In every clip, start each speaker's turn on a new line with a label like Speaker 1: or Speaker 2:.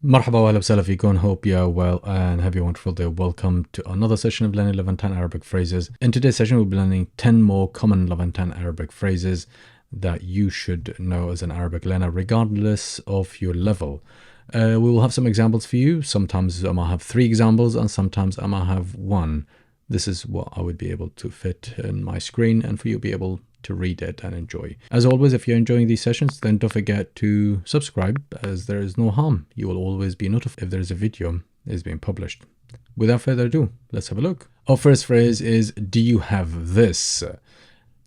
Speaker 1: مرحبا وأهلا وسهلا فيكم. Hope you're well and have a wonderful day. Welcome to another session of learning Levantine Arabic phrases. In today's session, we'll be learning 10 more common Levantine Arabic phrases that you should know as an Arabic learner, regardless of your level. We will have some examples for you. Sometimes I might have 3 examples and sometimes I might have 1. This is what I would be able to fit in my screen and for you to be able to read it and enjoy. As always, if you're enjoying these sessions, then don't forget to subscribe, as there is no harm. You will always be notified if there is a video is being published. Without further ado, let's have a look. Our first phrase is, do you have this?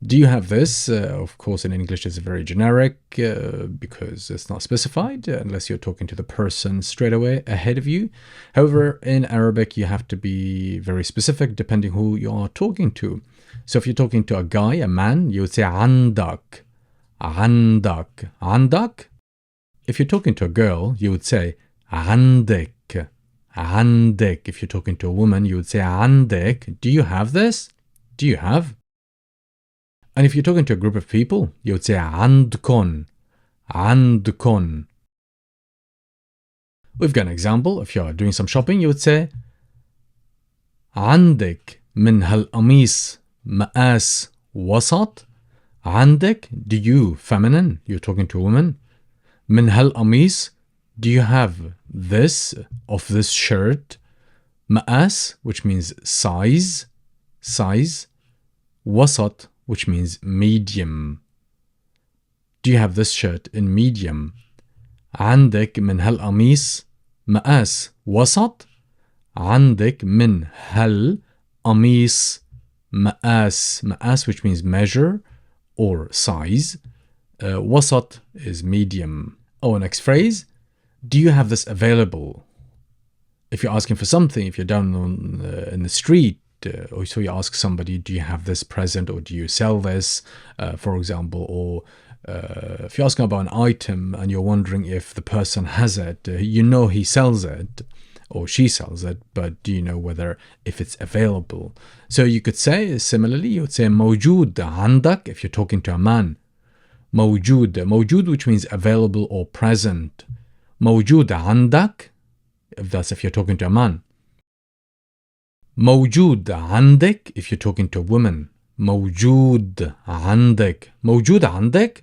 Speaker 1: Do you have this? Of course, in English, it's very generic because it's not specified unless you're talking to the person straight away ahead of you. However, in Arabic, you have to be very specific depending who you are talking to. So if you're talking to a guy, a man, you would say عندك, عندك, عندك. If you're talking to a girl, you would say عندك, عندك. If you're talking to a woman, you would say عندك. Do you have this? Do you have? And if you're talking to a group of people, you would say عندكن, عندكن. We've got an example. If you're doing some shopping, you would say عندك من هالقميص مقاس وسط. عندك, do you, feminine, you're talking to a woman. من هالقميص, do you have this, of this shirt. مقاس, which means size, size. وسط, which means medium. Do you have this shirt in medium? عندك من هالقميص مقاس وسط. عندك من هالقميص مقاس, مقاس, which means measure or size. وسط is medium. Oh, next phrase. Do you have this available? If you're asking for something, if you're down in the street, or so you ask somebody, do you have this present, or do you sell this, for example, or if you're asking about an item and you're wondering if the person has it, you know he sells it or she sells it, but do you know whether if it's available? So you could say, similarly, you would say موجود عندك if you're talking to a man. موجود, موجود, which means available or present. موجود عندك, if you're talking to a man. موجود عندك if you're talking to a woman. موجود عندك, موجود عندك.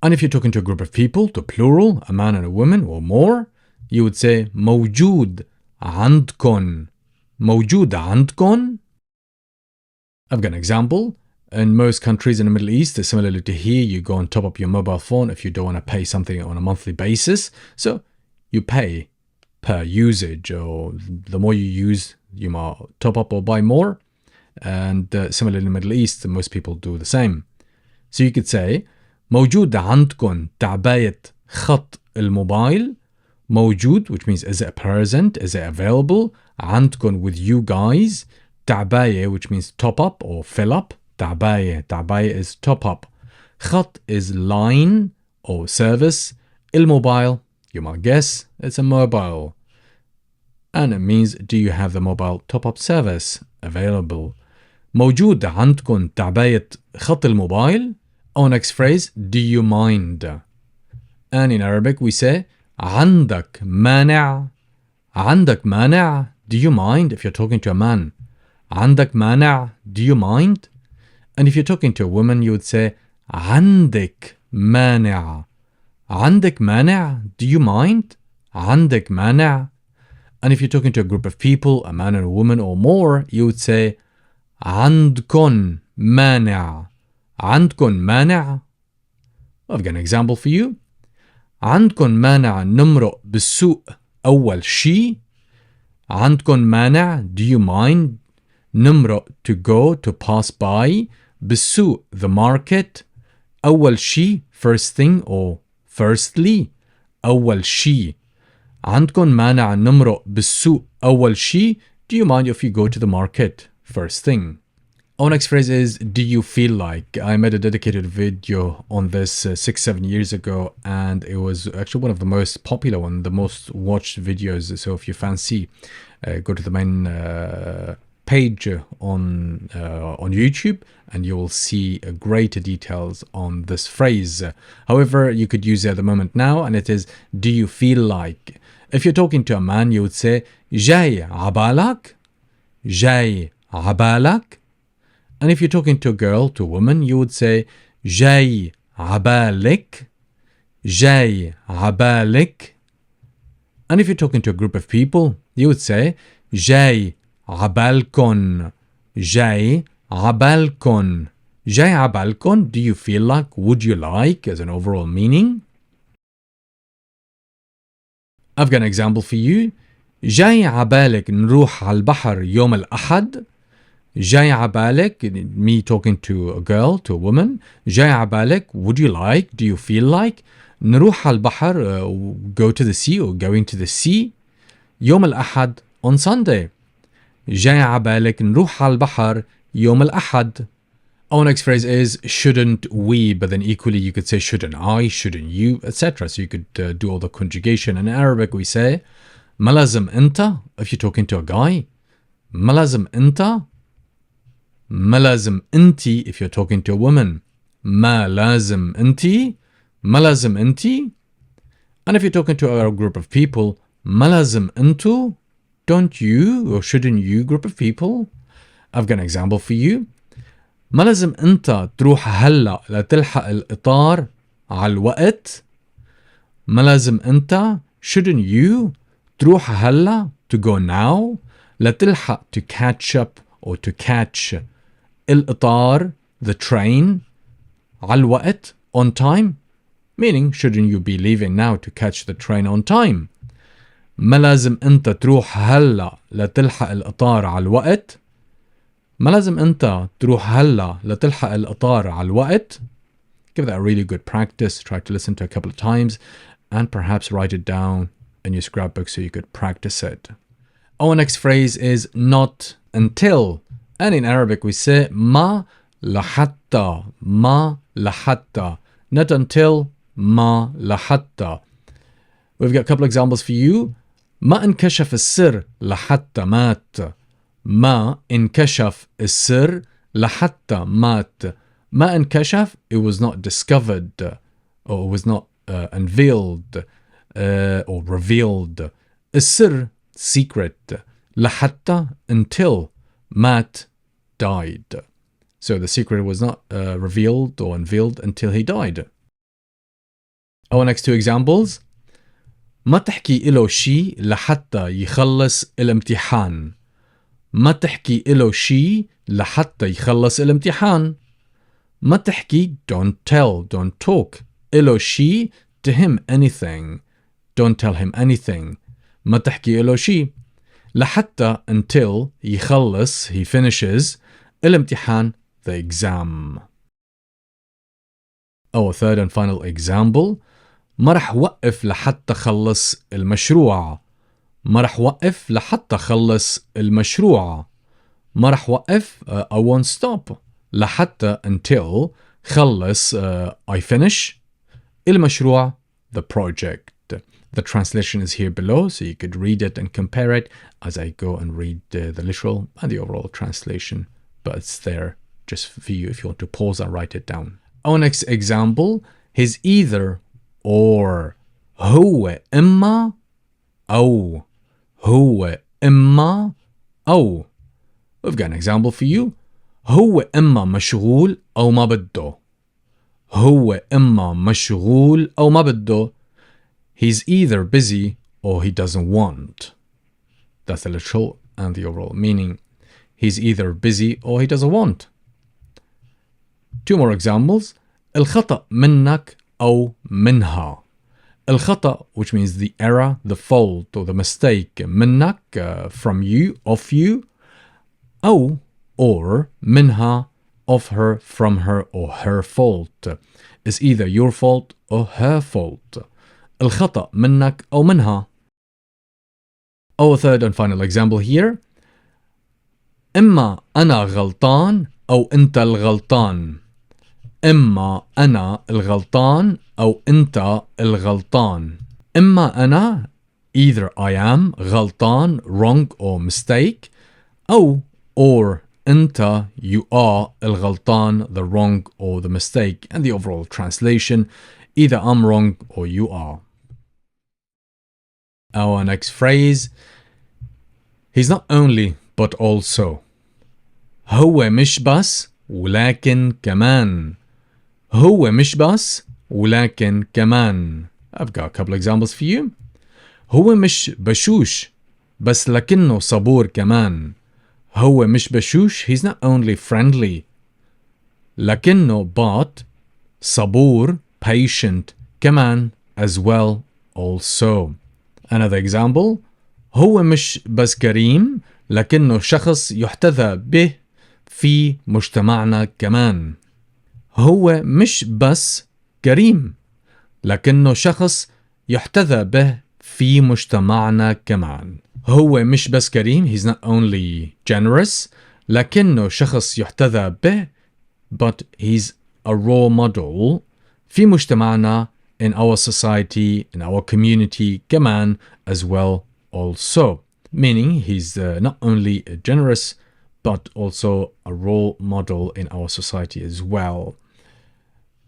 Speaker 1: And if you're talking to a group of people, the plural, a man and a woman or more, you would say موجود عندكن, موجود عندكن. I've got an example. In most countries in the Middle East, similarly to here, you go and top up your mobile phone if you don't want to pay something on a monthly basis. So you pay per usage, or the more you use, you might top up or buy more. And similarly in the Middle East, most people do the same. So you could say موجود عندكن تعباية خط الموبايل. موجود, which means is it present, is it available. عندكن, with you guys. تعباية, which means top up or fill up. تعباية, تعباية is top up. خط is line or service. الموبايل, you might guess, it's a mobile. And it means, do you have the mobile top-up service available? موجود عندكم تعباية خط الموبايل? Our next phrase, do you mind? And in Arabic we say عندك مانع. عندك مانع, do you mind if you're talking to a man? عندك مانع, do you mind? And if you're talking to a woman, you would say عندك مانع. عندك مانع, do you mind? عندك مانع. And if you're talking to a group of people, a man and a woman or more, you would say عندكن مانع. عندكن مانع. I've got an example for you. عندكن مانع نمرق بالسوق أول شي. عندكن مانع, do you mind? نمرق, to go, to pass by. بالسوق, the market. أول شي, first thing or firstly. أول شي. عندكن مانع نمرق بالسوق أول شي. Do you mind if you go to the market first thing? Our next phrase is, do you feel like? I made a dedicated video on this 6-7 years ago, and it was actually one of the most popular one, the most watched videos. So if you fancy, go to the main page on YouTube, and you will see greater details on this phrase. However, you could use it at the moment now, and it is, do you feel like? If you're talking to a man, you would say, جاي عبالك? جاي عبالك? And if you're talking to a girl, to a woman, you would say, جاي عبالك? جاي عبالك? And if you're talking to a group of people, you would say, جاي عبالكن? جاي عبالكن? جاي عبالكن? Do you feel like? Would you like? As an overall meaning. I've got an example for you. جاي عبالك نروح على البحر يوم الأحد? جاي عبالك, me talking to a girl, to a woman. جاي عبالك, would you like? Do you feel like? نروح على البحر, go to the sea or going to the sea. يوم الأحد, on Sunday. جاي عبالك نروح على البحر يوم الأحد. Our next phrase is shouldn't we, but then equally you could say shouldn't I, shouldn't you, etc. So you could do all the conjugation. In Arabic we say ما لازم أنت if you're talking to a guy. ما لازم أنت. ما لازم أنتي if you're talking to a woman. ما لازم أنتي. ما لازم أنتي. And if you're talking to a group of people, ما لازم أنتو. Don't you or shouldn't you group of people. I've got an example for you. ما لازم أنت تروح هلا لتلحق الإطار على الوقت. ما لازم أنت, shouldn't you, تروح هلا, to go now, لتلحق, to catch up or to catch, الإطار, the train, على الوقت, on time, meaning shouldn't you be leaving now to catch the train on time. ما لازم أنت تروح هلا لتلحق الإطار على الوقت. ما لازم أنت تروح هلا لتلحق الإطار على الوقت. Give that a really good practice. Try to listen to it a couple of times and perhaps write it down in your scrapbook so you could practice it. Our next phrase is not until. And in Arabic we say ما لحتى. ما لحتى. Not until. ما لحتى. We've got a couple of examples for you. ما انكشف السر لحتى مات. ما انكشف السر لحتى مات. ما انكشف, it was not discovered or it was not unveiled or revealed. السر, secret. لحتى, until. مات, died. So the secret was not revealed or unveiled until he died. Our next two examples. ما تحكي إله شي لحتى يخلص الامتحان. ما تحكي إله شي لحتى يخلص الامتحان. ما تحكي, don't tell, don't talk. إله شي, to him anything. Don't tell him anything. ما تحكي إله شي. لحتى, until, يخلص, he finishes, الامتحان, the exam. Our third and final example. ما رح وقف لحتى خلص المشروع. ما رح وقف لحتى خلص المشروع. ما رح وقف, I won't stop. لحتى, until, خلص, I finish. المشروع, the project. The translation is here below, so you could read it and compare it as I go and read the literal and the overall translation. But it's there just for you if you want to pause and write it down. Our next example is either or. هو إما أو. هو إما أو. We've got an example for you. هو إما مشغول أو ما بده. هو إما مشغول أو ما بده. He's either busy or he doesn't want. That's the literal and the overall meaning. He's either busy or he doesn't want. Two more examples. الخطأ منك أو منها. الخطأ, which means the error, the fault or the mistake. منك, from you, of you. أو, or, منها, of her, from her or her fault. Is either your fault or her fault. الخطأ منك أو منها. Our third and final example here. إما أنا غلطان أو أنت الغلطان. إما أنا الغلطان أو أنت الغلطان. إما أنا, either I am, غلطان, wrong or mistake. أو, or أنت, you are الغلطان, the wrong or the mistake, and the overall translation, either I'm wrong or you are. Our next phrase, he's not only but also. هو مش بس ولكن كمان. هو مش بس ولكن كمان. I've got a couple examples for you. هو مش بشوش بس لكنه صبور كمان. هو مش بشوش, he's not only friendly. لكنه but صبور, patient, كمان as well also. Another example, هو مش بس كريم لكنه شخص يحتذى به في مجتمعنا كمان. هو مش بس كريم لكنه شخص يحتذى به في مجتمعنا كمان. هو مش بس كريم, he's not only generous, لكنه شخص يحتذى به, but he's a role model في مجتمعنا, in our society, in our community كمان as well also. Meaning he's not only generous, but also a role model in our society as well.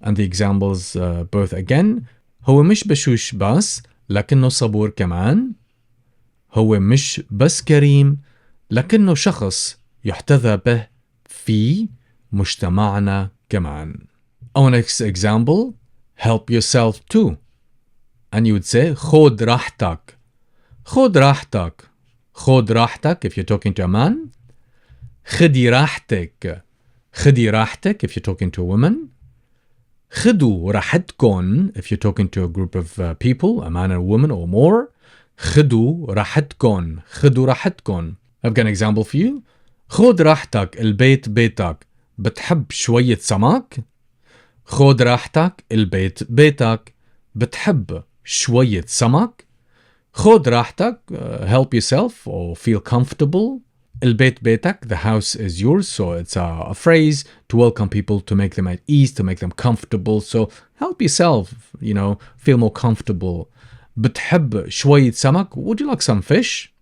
Speaker 1: And the examples both again. هو مش بشوش بس لكنه صبور كمان. هو مش بس كريم لكنه شخص يحتذى به في مجتمعنا كمان. Our next example, help yourself too. And you would say خود راحتك. خود راحتك. خود راحتك if you're talking to a man. خدي راحتك. خدي راحتك if you're talking to a woman. خدوا راحتكن if you're talking to a group of people, a man and a woman or more. خدوا راحتكن. خدوا راحتكن. I've got an example for you. خود راحتك, البيت بيتك. بتحب شوية سمك؟ خود راحتك, البيت بيتك. بتحب شوية سمك؟ خود راحتك, help yourself or feel comfortable. البيت بيتك, the house is yours, so it's a phrase to welcome people, to make them at ease, to make them comfortable. So help yourself, you know, feel more comfortable. بتحب شوية سمك? Would you like some fish?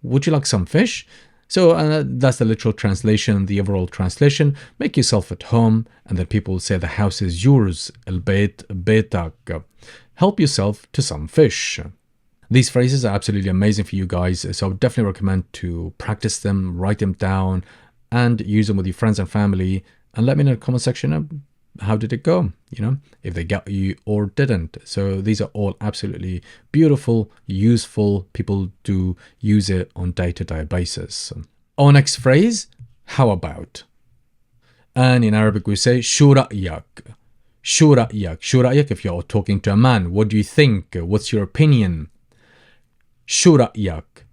Speaker 1: Would you like some fish? So that's the literal translation, the overall translation. Make yourself at home, and then people will say the house is yours. البيت بيتك. Help yourself to some fish. These phrases are absolutely amazing for you guys, so I would definitely recommend to practice them, write them down, and use them with your friends and family. And let me know in the comment section, how did it go? You know, if they got you or didn't. So these are all absolutely beautiful, useful. People do use it on day-to-day basis. Our next phrase, how about? And in Arabic we say شو رأيك? شو رأيك? شو رأيك if you're talking to a man. What do you think? What's your opinion? شو رأيك?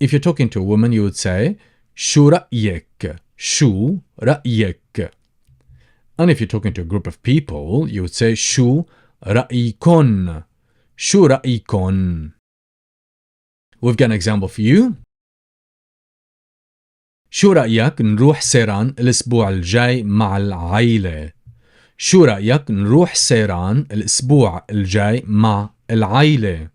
Speaker 1: If you're talking to a woman, you would say شو رأيك? شو رأيك? And if you're talking to a group of people, you would say شو رأيكن? شو رأيكن? We've got an example for you. شو رأيك نروح سيران الأسبوع الجاي مع العائلة؟ شو رأيك نروح سيران الأسبوع الجاي مع العائلة؟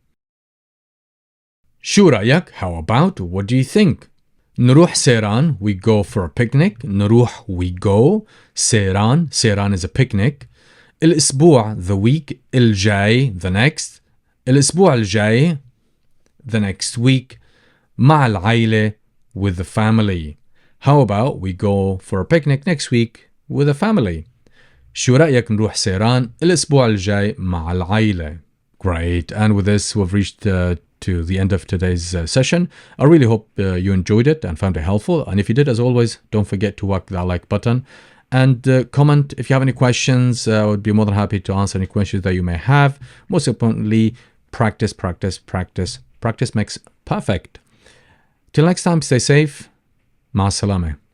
Speaker 1: شو رأيك? How about? What do you think? نروح سيران, we go for a picnic. نروح, we go. سيران, سيران is a picnic. الأسبوع, the week. الجاي, the next. الأسبوع الجاي, the next week. مع العائلة, with the family. How about we go for a picnic next week with the family? شو رأيك نروح سيران الأسبوع الجاي مع العائلة? Great. And with this, we've reached to the end of today's session. I really hope you enjoyed it and found it helpful. And if you did, as always, don't forget to whack that like button and comment if you have any questions. I would be more than happy to answer any questions that you may have. Most importantly, practice, practice, practice. Practice makes perfect. Till next time, stay safe. مع السلامة.